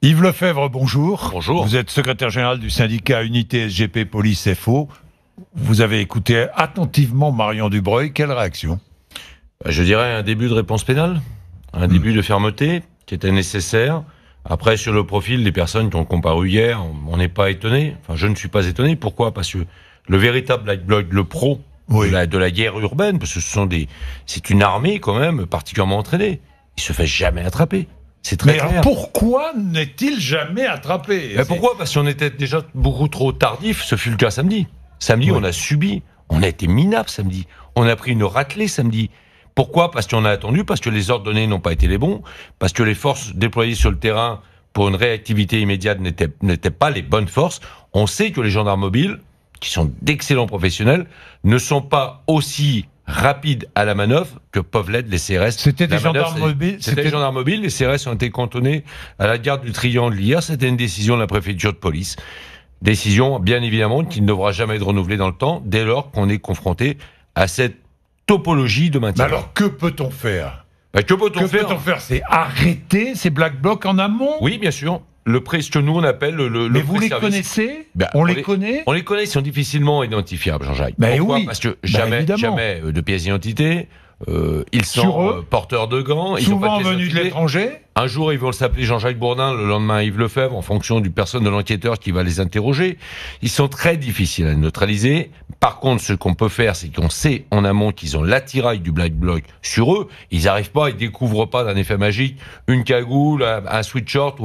Yves Lefebvre, bonjour. Bonjour. Vous êtes secrétaire général du syndicat Unité SGP Police FO. Vous avez écouté attentivement Marion Dubreuil. Quelle réaction? Je dirais un début de réponse pénale, un début de fermeté qui était nécessaire. Après, sur le profil des personnes qui ont comparu hier, on n'est pas étonné. Enfin, je ne suis pas étonné. Pourquoi? Parce que le véritable Black Bloc, le pro de la guerre urbaine, parce que c'est une armée quand même particulièrement entraînée. Il se fait jamais attraper. C'est très clair. Pourquoi n'est-il jamais attrapé? Pourquoi? Parce qu'on était déjà beaucoup trop tardif. Ce fut le cas samedi. Samedi, on a subi. On a été minable samedi. On a pris une raclée samedi. Pourquoi? Parce qu'on a attendu, parce que les ordres donnés n'ont pas été les bons, parce que les forces déployées sur le terrain pour une réactivité immédiate n'étaient pas les bonnes forces. On sait que les gendarmes mobiles, qui sont d'excellents professionnels, ne sont pas aussi rapides à la manœuvre que peuvent l'être les CRS. C'était des gendarmes mobiles. C'était des gendarmes mobiles. Les CRS ont été cantonnés à la gare du Triangle hier. C'était une décision de la préfecture de police. Décision, bien évidemment, qui ne devra jamais être renouvelée dans le temps, dès lors qu'on est confronté à cette topologie de maintien. Mais alors, que peut-on faire? Que peut-on faire? C'est arrêter ces Black Blocs en amont? Oui, bien sûr. Ce que nous on appelle le Mais vous les connaissez? On les connaît? On les connaît, ils sont difficilement identifiables, Jean-Jacques. Pourquoi? Parce que jamais de pièces d'identité. Ils sont porteurs de gants. Souvent venus de l'étranger. Un jour, ils vont s'appeler Jean-Jacques Bourdin, le lendemain Yves Lefebvre, en fonction du personne de l'enquêteur qui va les interroger. Ils sont très difficiles à neutraliser. Par contre, ce qu'on peut faire, c'est qu'on sait en amont qu'ils ont l'attirail du Black Bloc sur eux. Ils n'arrivent pas, ils découvrent pas d'un effet magique une cagoule, un sweatshirt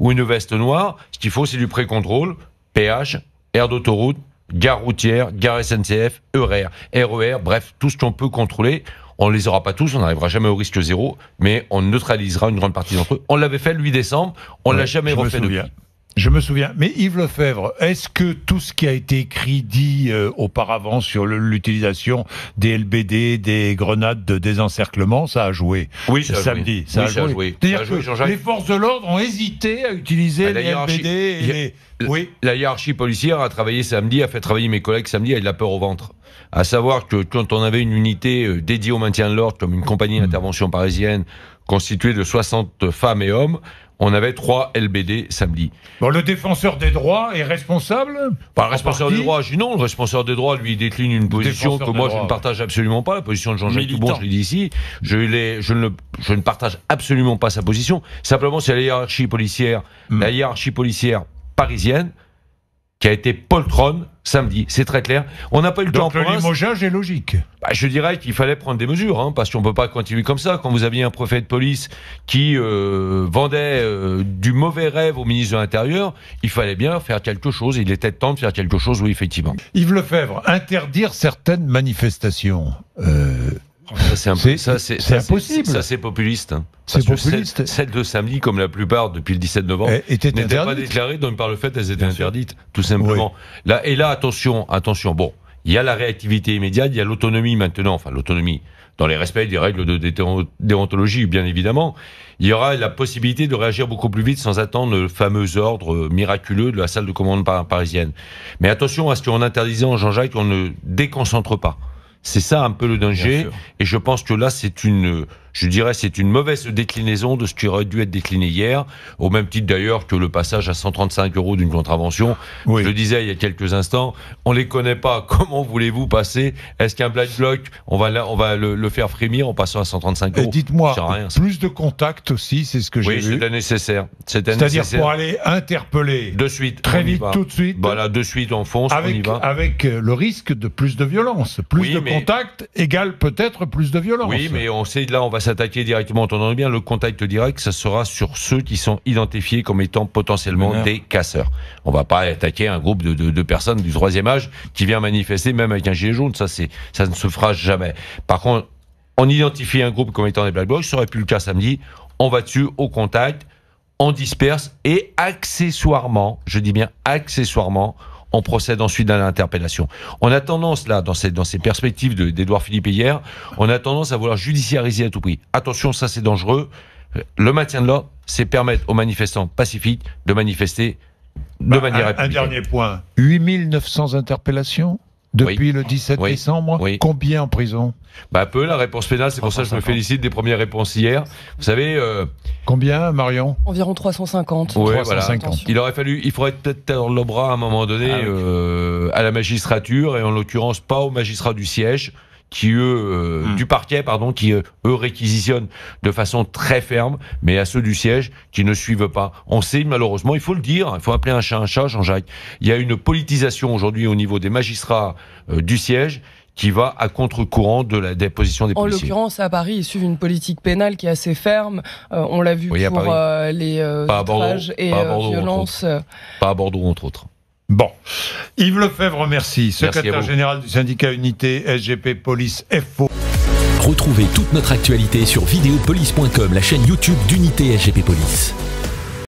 ou une veste noire. Ce qu'il faut, c'est du pré-contrôle, péage, aire d'autoroute, gare routière, gare SNCF, RER, bref, tout ce qu'on peut contrôler. On les aura pas tous, on n'arrivera jamais au risque zéro, mais on neutralisera une grande partie d'entre eux. On l'avait fait le 8 décembre, on l'a jamais refait depuis. Je me souviens. Mais Yves Lefebvre, est-ce que tout ce qui a été écrit, dit auparavant sur l'utilisation des LBD, des grenades de désencerclement, ça a joué? Oui, ça a samedi, joué. Ça a joué. C'est-à-dire que les forces de l'ordre ont hésité à utiliser les LBD et les... La hiérarchie policière a travaillé samedi, a fait travailler mes collègues samedi avec de la peur au ventre. À savoir que quand on avait une unité dédiée au maintien de l'ordre, comme une compagnie d'intervention parisienne constituée de 60 femmes et hommes, on avait 3 LBD samedi. Bon, le défenseur des droits est responsable? Pas le responseur des droits, je dis non. Le responsable des droits, lui, décline une position que moi, je ne partage absolument pas. La position de Jean-Jacques Toubon, je l'ai dit ici. Je ne partage absolument pas sa position. Simplement, c'est la hiérarchie policière parisienne qui a été poltronne samedi, c'est très clair. On n'a pas eu le temps. Donc le limogeage est logique. Je dirais qu'il fallait prendre des mesures, parce qu'on peut pas continuer comme ça. Quand vous aviez un préfet de police qui vendait du mauvais rêve au ministre de l'Intérieur, il fallait bien faire quelque chose. Il était temps de faire quelque chose, oui, effectivement. Yves Lefebvre, interdire certaines manifestations. C'est impossible. Ça, c'est populiste. C'est populiste. Celle de samedi, comme la plupart depuis le 17 novembre, n'étaient pas déclarées, donc par le fait, elles étaient interdites, tout simplement. Oui. Là, attention. Bon, il y a la réactivité immédiate, il y a l'autonomie maintenant, enfin l'autonomie dans les respects des règles de déontologie, bien évidemment. Il y aura la possibilité de réagir beaucoup plus vite sans attendre le fameux ordre miraculeux de la salle de commande parisienne. Mais attention à ce qu'on interdisait, Jean-Jacques, qu'on ne déconcentre pas. C'est ça un peu le danger, et je pense que là c'est une mauvaise déclinaison de ce qui aurait dû être décliné hier, au même titre d'ailleurs que le passage à 135 € d'une contravention. Je le disais il y a quelques instants, on les connaît pas. Comment voulez-vous passer? Est-ce qu'un Black Bloc, on va le faire frémir en passant à 135 €? Dites-moi, plus de contacts aussi, c'est ce que j'ai vu. Oui, c'était nécessaire. C'est-à-dire pour aller interpeller de suite, très vite, tout de suite. Voilà, de suite, on fonce, on y va. Avec le risque de plus de violence, plus de contact égale peut-être plus de violence. Oui, mais on sait là, on va s'attaquer directement, entendons bien, le contact direct, ça sera sur ceux qui sont identifiés comme étant potentiellement des casseurs. On va pas attaquer un groupe de personnes du troisième âge qui vient manifester, même avec un gilet jaune, ça ne se fera jamais. Par contre, on identifie un groupe comme étant des Black Blocs, ça aurait pu le cas samedi, on va dessus, au contact, on disperse, et accessoirement, je dis bien accessoirement, on procède ensuite à l'interpellation. On a tendance, là, dans ces perspectives d'Édouard Philippe hier, on a tendance à vouloir judiciariser à tout prix. Attention, ça c'est dangereux. Le maintien de l'ordre, c'est permettre aux manifestants pacifiques de manifester de manière républicaine. Un dernier point. 8900 interpellations depuis le 17 décembre. Combien en prison? Peu, la réponse pénale, c'est pour ça que je me félicite des premières réponses hier. Vous savez, Combien, Marion? Environ 350. Ouais, 350. Voilà. Il faudrait peut-être tendre le bras à un moment donné à la magistrature, et en l'occurrence pas aux magistrats du siège, qui du parquet, qui eux réquisitionnent de façon très ferme, mais à ceux du siège qui ne suivent pas. On sait malheureusement, il faut le dire, il faut appeler un chat, Jean-Jacques. Il y a une politisation aujourd'hui au niveau des magistrats du siège qui va à contre-courant des positions des policiers. En l'occurrence, à Paris, ils suivent une politique pénale qui est assez ferme. On l'a vu pour les outrages et violences. Pas à Bordeaux, entre autres. Bon. Yves Lefebvre, merci. Secrétaire général du syndicat Unité SGP Police FO. Retrouvez toute notre actualité sur videopolice.com, la chaîne YouTube d'Unité SGP Police.